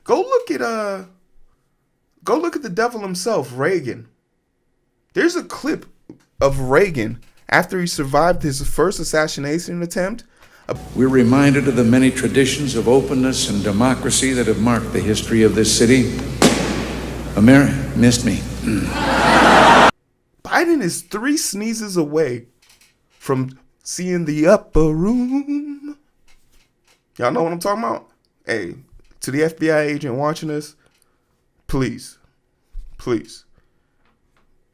Go look at the devil himself, Reagan. There's a clip of Reagan after he survived his first assassination attempt. We're reminded of the many traditions of openness and democracy that have marked the history of this city. America missed me. Biden is 3 sneezes away from seeing the upper room. Y'all know what I'm talking about? Hey, to the FBI agent watching this, please.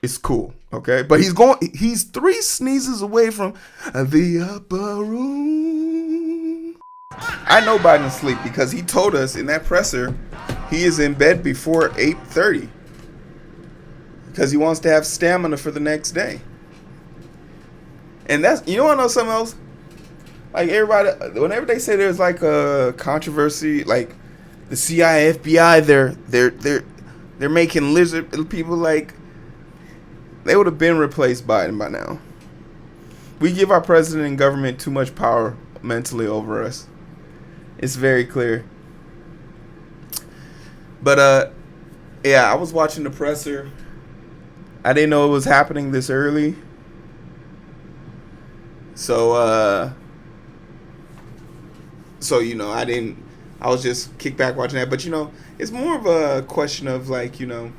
It's cool, okay? But he's 3 sneezes away from the upper room. I know Biden's asleep because he told us in that presser he is in bed before 8:30 because he wants to have stamina for the next day. And that's, you want to know something else? Like, everybody, whenever they say there's like a controversy, like the CIA, FBI, they're making lizard people, like, they would have been replaced Biden by now. We give our president and government too much power mentally over us. It's very clear. But yeah, I was watching the presser. I didn't know it was happening this early. So you know, I was just kicked back watching that. But, you know, it's more of a question of, like, you know,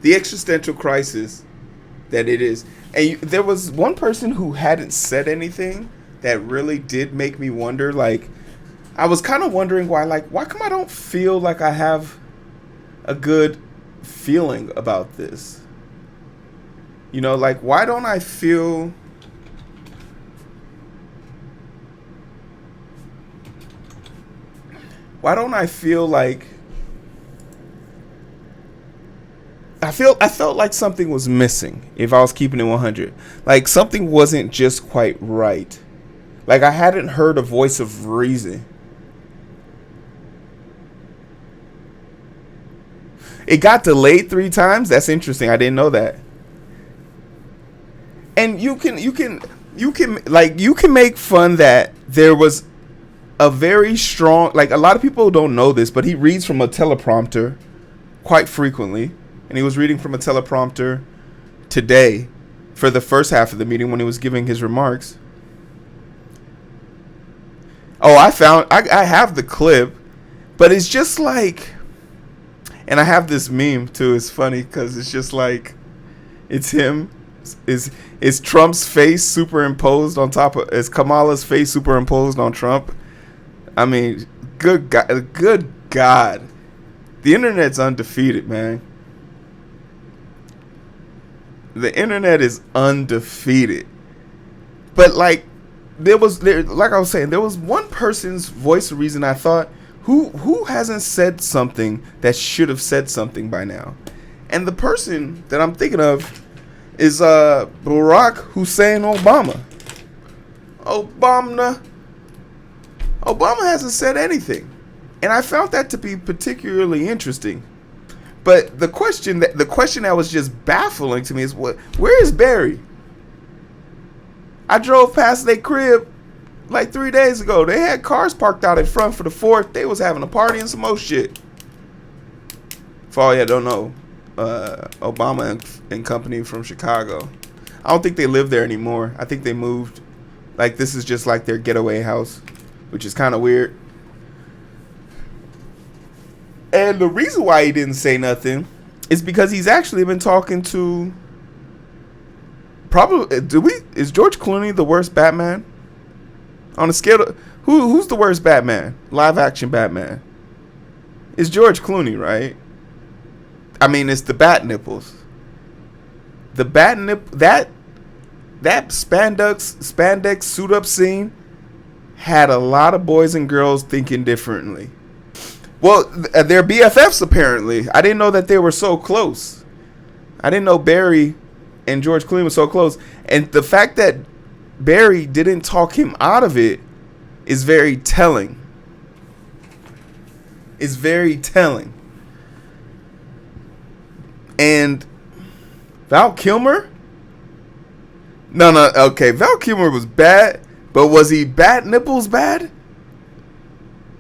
the existential crisis that it is. And there was one person who hadn't said anything that really did make me wonder. Like, I was kind of wondering why come I don't feel like I have a good feeling about this? You know, like, why don't I feel... Why don't I feel like... I felt like something was missing if I was keeping it 100. Like, something wasn't just quite right. Like, I hadn't heard a voice of reason. It got delayed 3 times. That's interesting. I didn't know that. And you can make fun that there was a very strong, like, a lot of people don't know this, but he reads from a teleprompter quite frequently. And he was reading from a teleprompter today for the first half of the meeting when he was giving his remarks. Oh, I have the clip, but it's just like, and I have this meme too. It's funny because it's just like, it's him. Is Trump's face superimposed on top of, is Kamala's face superimposed on Trump? I mean, good God. The internet's undefeated, man. The internet is undefeated. But like like I was saying, there was one person's voice of reason I thought, who hasn't said something that should have said something by now? And the person that I'm thinking of is Barack Hussein Obama. Obama hasn't said anything. And I found that to be particularly interesting. But the question that was just baffling to me is, where is Barry? I drove past their crib like 3 days ago. They had cars parked out in front for the 4th. They was having a party and some more shit. For all y'all don't know, Obama and company from Chicago. I don't think they live there anymore. I think they moved. Like, this is just like their getaway house, which is kind of weird. And the reason why he didn't say nothing is because he's actually been talking to, probably, is George Clooney the worst Batman? On a scale of, who's the worst Batman? Live action Batman. It's George Clooney, right? I mean, it's the bat nipples. The bat that spandex suit up scene had a lot of boys and girls thinking differently. Well, they're BFFs apparently. I didn't know that they were so close. I didn't know Barry and George Clooney were so close. And the fact that Barry didn't talk him out of it is very telling. It's very telling. And Val Kilmer? No, okay. Val Kilmer was bad, but was he bat nipples bad?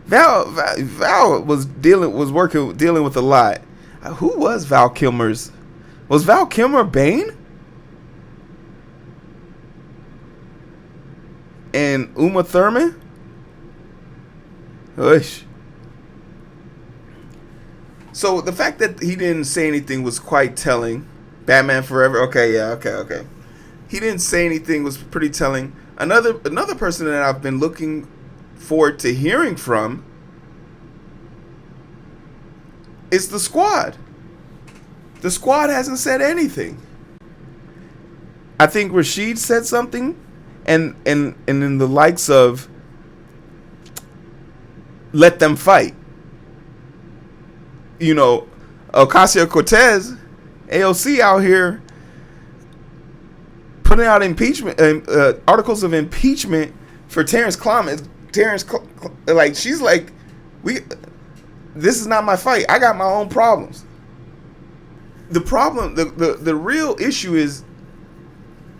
Val was dealing with a lot. Who was Val Kilmer's? Was Val Kilmer Bane? And Uma Thurman? Hush. So the fact that he didn't say anything was quite telling. Batman Forever. Okay, yeah, okay. He didn't say anything was pretty telling. Another person that I've been looking forward to hearing from is the Squad. The Squad hasn't said anything. I think Rashid said something, and in the likes of let them fight. You know, Ocasio-Cortez, AOC out here putting out impeachment articles of impeachment for Terrence Clement. Like, she's like, this is not my fight. I got my own problems. The problem, the real issue is,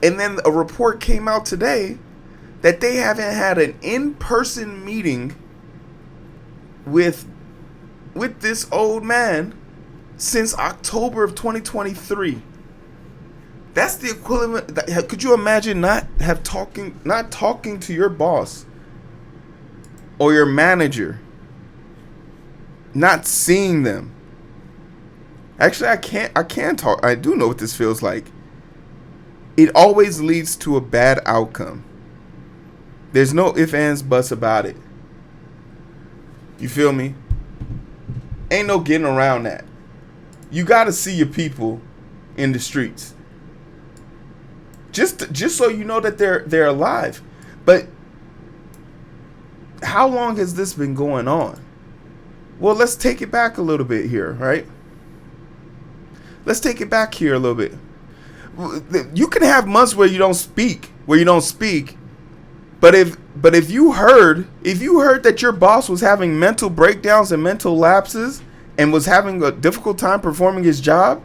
and then a report came out today that they haven't had an in-person meeting with this old man since October of 2023. That's the equivalent. Could you imagine not talking to your boss or your manager, not seeing them? Actually, I can't talk. I do know what this feels like. It always leads to a bad outcome. There's no ifs, ands, buts about it. You feel me? Ain't no getting around that. You gotta see your people in the streets. Just so you know that they're alive. But how long has this been going on? Well, let's take it back a little bit here, right? Let's take it back here a little bit. You can have months where you don't speak, but if you heard that your boss was having mental breakdowns and mental lapses and was having a difficult time performing his job,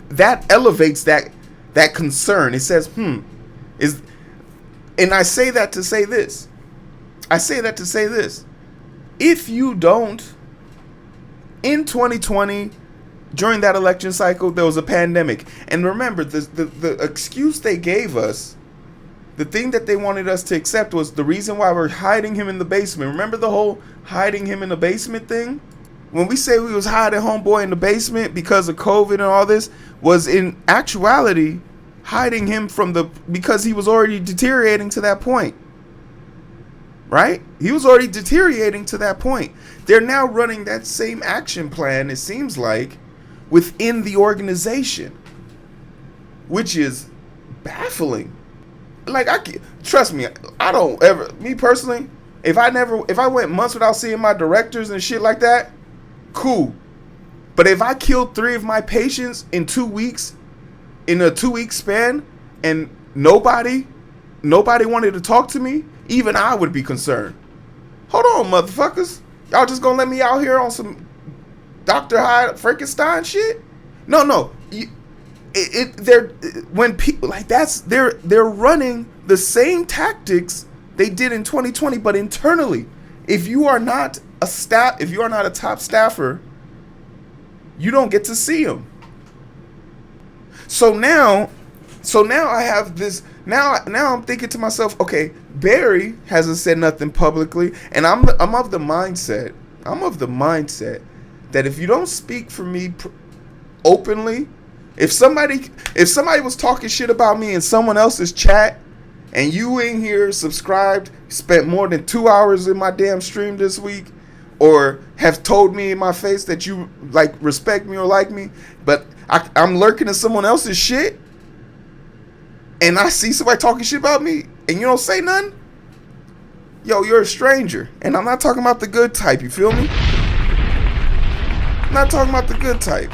that elevates that concern. It says, and I say that to say this. If you don't, in 2020, during that election cycle, there was a pandemic. And remember, the excuse they gave us, the thing that they wanted us to accept, was the reason why we're hiding him in the basement. Remember the whole hiding him in the basement thing? When we say we was hiding homeboy in the basement because of COVID and all this, was in actuality hiding him because he was already deteriorating to that point. Right? He was already deteriorating to that point. They're now running that same action plan, it seems like, within the organization, which is baffling. Like, trust me, I don't ever, me personally, if I went months without seeing my directors and shit like that, cool. But if I killed 3 of my patients in 2 weeks, in a 2-week span, and nobody wanted to talk to me, even I would be concerned. Hold on, motherfuckers. Y'all just gonna let me out here on some Dr. Hyde Frankenstein shit? No. When people like they're running the same tactics they did in 2020, but internally. If you are not a top staffer, you don't get to see them. So now I have this. Now I'm thinking to myself, okay, Barry hasn't said nothing publicly, and I'm of the mindset that if you don't speak for me openly, if somebody was talking shit about me in someone else's chat, and you in here subscribed, spent more than 2 hours in my damn stream this week, or have told me in my face that you like respect me or like me, but I'm lurking in someone else's shit, and I see somebody talking shit about me, and you don't say nothing, yo, you're a stranger. And I'm not talking about the good type, you feel me? I'm not talking about the good type.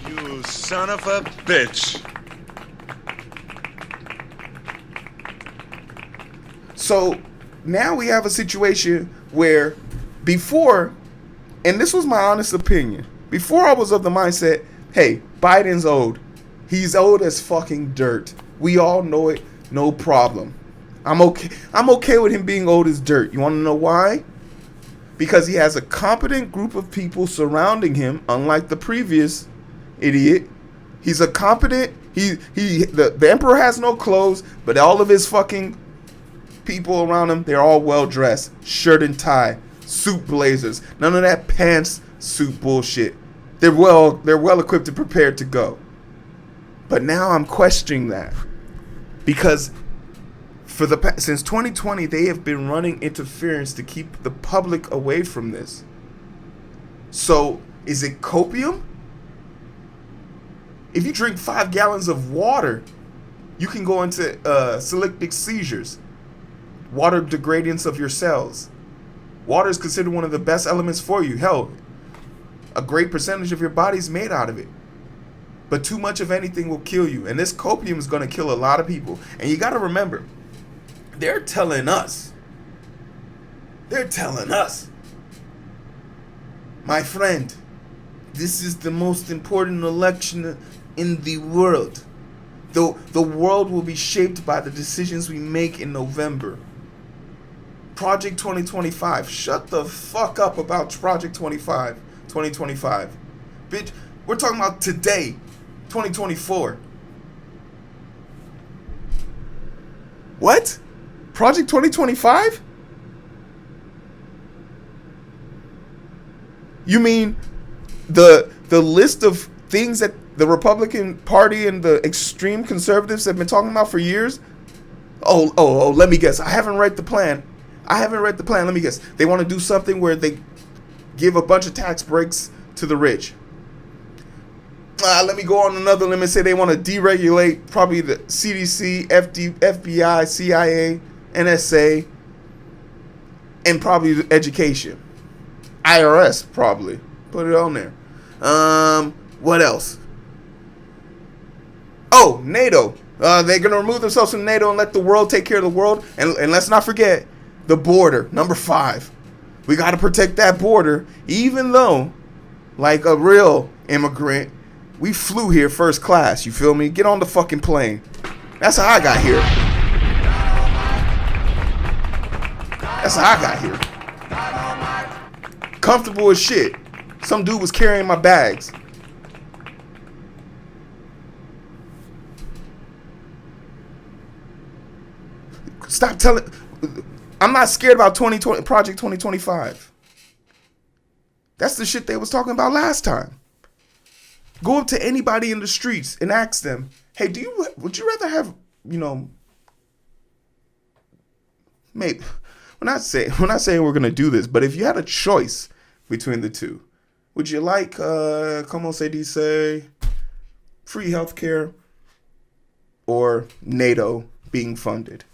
You son of a bitch. So now we have a situation where before, and this was my honest opinion, before I was of the mindset, hey, Biden's old. He's old as fucking dirt. We all know it, no problem. I'm okay with him being old as dirt. You want to know why? because he has a competent group of people surrounding him, unlike the previous idiot. He's a competent, the emperor has no clothes, but all of his fucking people around him, they're all well dressed, shirt and tie, suit blazers, none of that pants suit bullshit. They're well equipped and prepared to go. But now I'm questioning that, because since 2020 they have been running interference to keep the public away from this. So is it copium? If you drink 5 gallons of water, you can go into selective seizures, water degradance of your cells. Water is considered one of the best elements for you. Hell, a great percentage of your body is made out of it. But too much of anything will kill you. And this copium is going to kill a lot of people. And you got to remember, they're telling us, my friend, this is the most important election in the world. The world will be shaped by the decisions we make in November. Project 2025. Shut the fuck up about Project 2025. Bitch, we're talking about today, 2024. What? Project 2025? You mean the list of things that the Republican Party and the extreme conservatives have been talking about for years? Oh, let me guess. I haven't read the plan. Let me guess. They want to do something where they give a bunch of tax breaks to the rich. Let me go on another limb and say they want to deregulate probably the CDC, FBI, CIA, NSA, and probably the education. IRS, probably. Put it on there. What else? Oh, NATO. They're going to remove themselves from NATO and let the world take care of the world. And let's not forget the border, number 5. We got to protect that border, even though, like a real immigrant, we flew here first class. You feel me? Get on the fucking plane. That's how I got here. Comfortable as shit. Some dude was carrying my bags. Stop telling. I'm not scared about Project 2025. That's the shit they was talking about last time. Go up to anybody in the streets and ask them, hey, would you rather have, maybe, we're not saying we're going to do this, but if you had a choice between the two, would you like, como se dice, free healthcare or NATO being funded?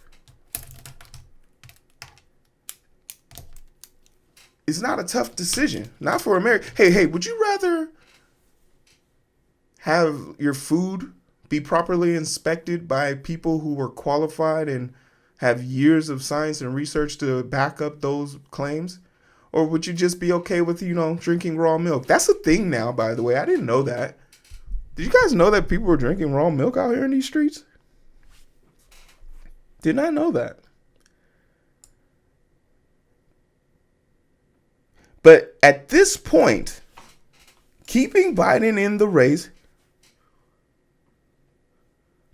It's not a tough decision. Not for America. Hey, would you rather have your food be properly inspected by people who were qualified and have years of science and research to back up those claims? Or would you just be okay with, drinking raw milk? That's a thing now, by the way. I didn't know that. Did you guys know that people were drinking raw milk out here in these streets? Did not know that. But at this point, keeping Biden in the race,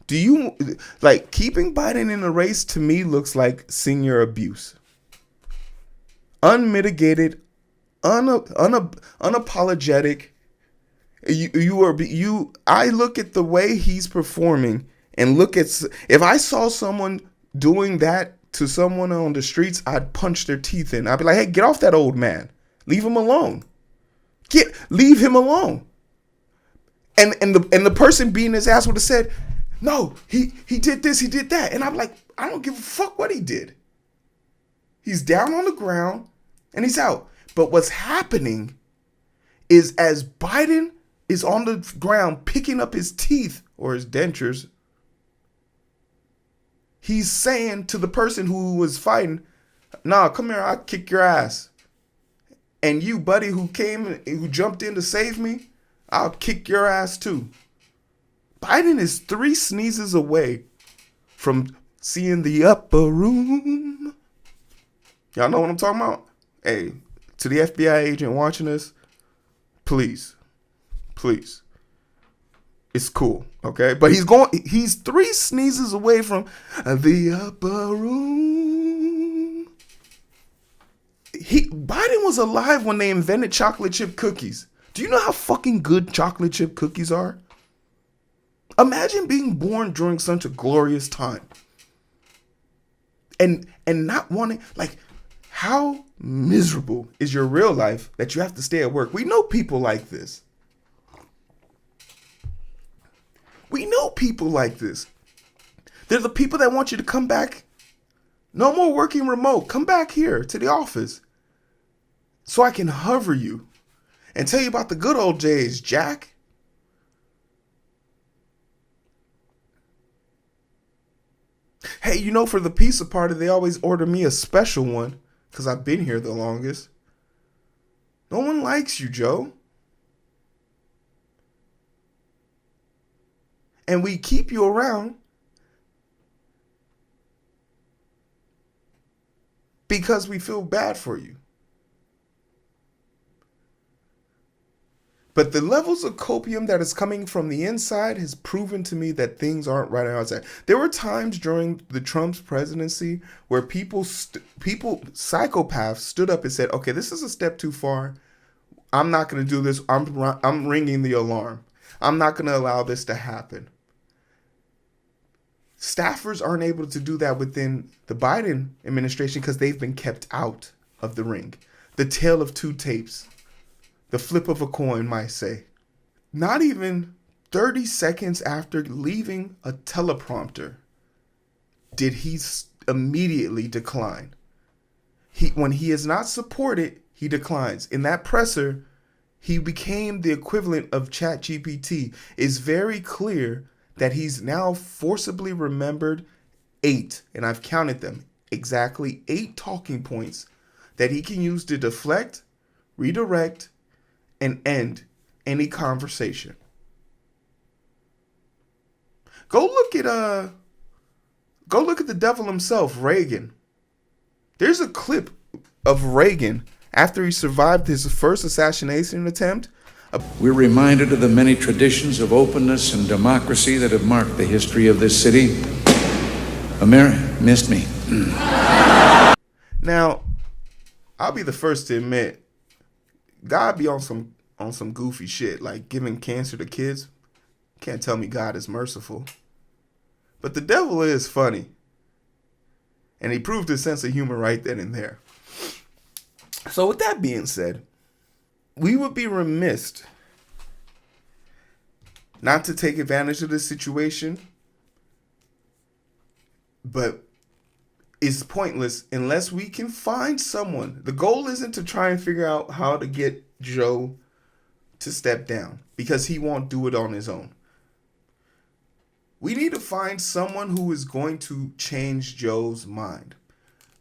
keeping Biden in the race to me looks like senior abuse. Unmitigated, unapologetic. I look at the way he's performing and if I saw someone doing that to someone on the streets, I'd punch their teeth in. I'd be like, hey, get off that old man. Leave him alone. Leave him alone. And the person beating his ass would have said, no, he did this, he did that. And I'm like, I don't give a fuck what he did. He's down on the ground and he's out. But what's happening is as Biden is on the ground picking up his teeth or his dentures, he's saying to the person who was fighting, nah, come here, I'll kick your ass. And you, buddy, who jumped in to save me, I'll kick your ass too. Biden is 3 sneezes away from seeing the upper room. Y'all know what I'm talking about? Hey, To the FBI agent watching us, please. It's cool, okay? But he's 3 sneezes away from the upper room. Biden was alive when they invented chocolate chip cookies. Do you know how fucking good chocolate chip cookies are? Imagine being born during such a glorious time. And not wanting, like, how miserable is your real life that you have to stay at work? We know people like this. They're the people that want you to come back. No more working remote. Come back here to the office so I can hover you and tell you about the good old days, Jack. Hey, you know, for the pizza party, they always order me a special one because I've been here the longest. No one likes you, Joe. And we keep you around because we feel bad for you. But the levels of copium that is coming from the inside has proven to me that things aren't right outside. There were times during the Trump's presidency where psychopaths stood up and said, okay, this is a step too far. I'm not going to do this. I'm ringing the alarm. I'm not going to allow this to happen. Staffers aren't able to do that within the Biden administration because they've been kept out of the ring. The tale of 2 tapes. The flip of a coin, might say. Not even 30 seconds after leaving a teleprompter did he immediately decline. When he is not supported, he declines. In that presser, he became the equivalent of ChatGPT. It's very clear that he's now forcibly remembered 8, and I've counted them, exactly 8 talking points that he can use to deflect, redirect, and end any conversation. Go look at the devil himself, Reagan. There's a clip of Reagan after he survived his first assassination attempt. We're reminded of the many traditions of openness and democracy that have marked the history of this city. America missed me. Now, I'll be the first to admit, God be on some goofy shit, like giving cancer to kids. Can't tell me God is merciful. But the devil is funny. And he proved his sense of humor right then and there. So with that being said, we would be remiss not to take advantage of this situation. But it's pointless unless we can find someone. The goal isn't to try and figure out how to get Joe to step down because he won't do it on his own. We need to find someone who is going to change Joe's mind.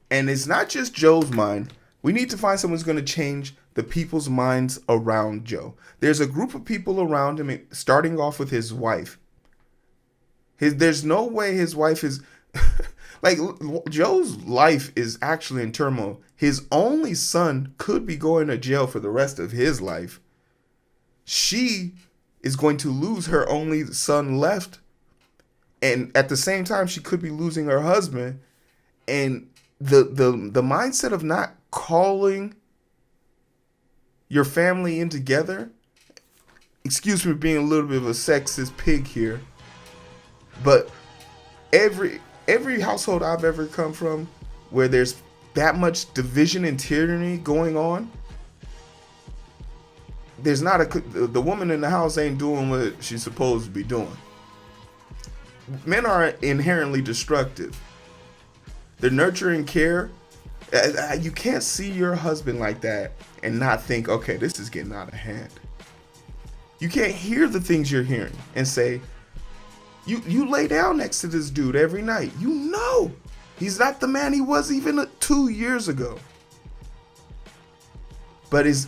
And it's not just Joe's mind. We need to find someone who's going to change the people's minds around Joe. There's a group of people around him, starting off with his wife. There's no way his wife is... Like, Joe's life is actually in turmoil. His only son could be going to jail for the rest of his life. She is going to lose her only son left. And at the same time, she could be losing her husband. And the mindset of not calling your family in together, excuse me for being a little bit of a sexist pig here, but every household I've ever come from where there's that much division and tyranny going on, there's not the woman in the house ain't doing what she's supposed to be doing. Men are inherently destructive. They're nurturing care. You can't see your husband like that and not think, okay, this is getting out of hand. You can't hear the things you're hearing and say, You lay down next to this dude every night. You know he's not the man he was even 2 years ago. But is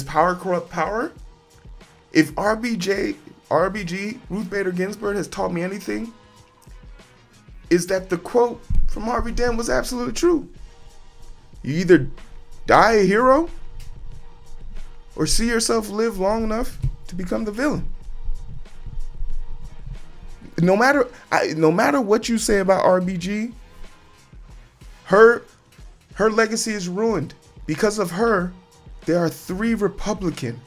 power corrupt power? If RBG, Ruth Bader Ginsburg, has taught me anything, is that the quote from Harvey Dent was absolutely true. You either die a hero or see yourself live long enough to become the villain. No matter what you say about RBG, her legacy is ruined. Because of her, there are 3 Republican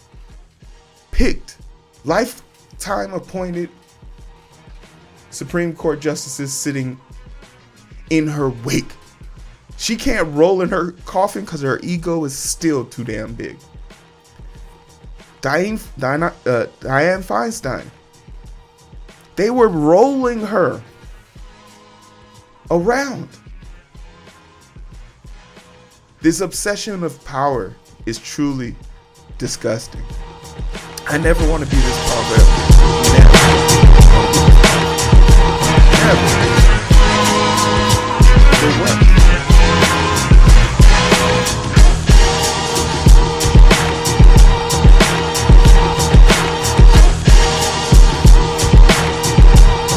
picked, lifetime appointed Supreme Court justices sitting in her wake. She can't roll in her coffin because her ego is still too damn big. Dianne Feinstein. They were rolling her around. This obsession of power is truly disgusting. I never want to be this powerful. Never. For what?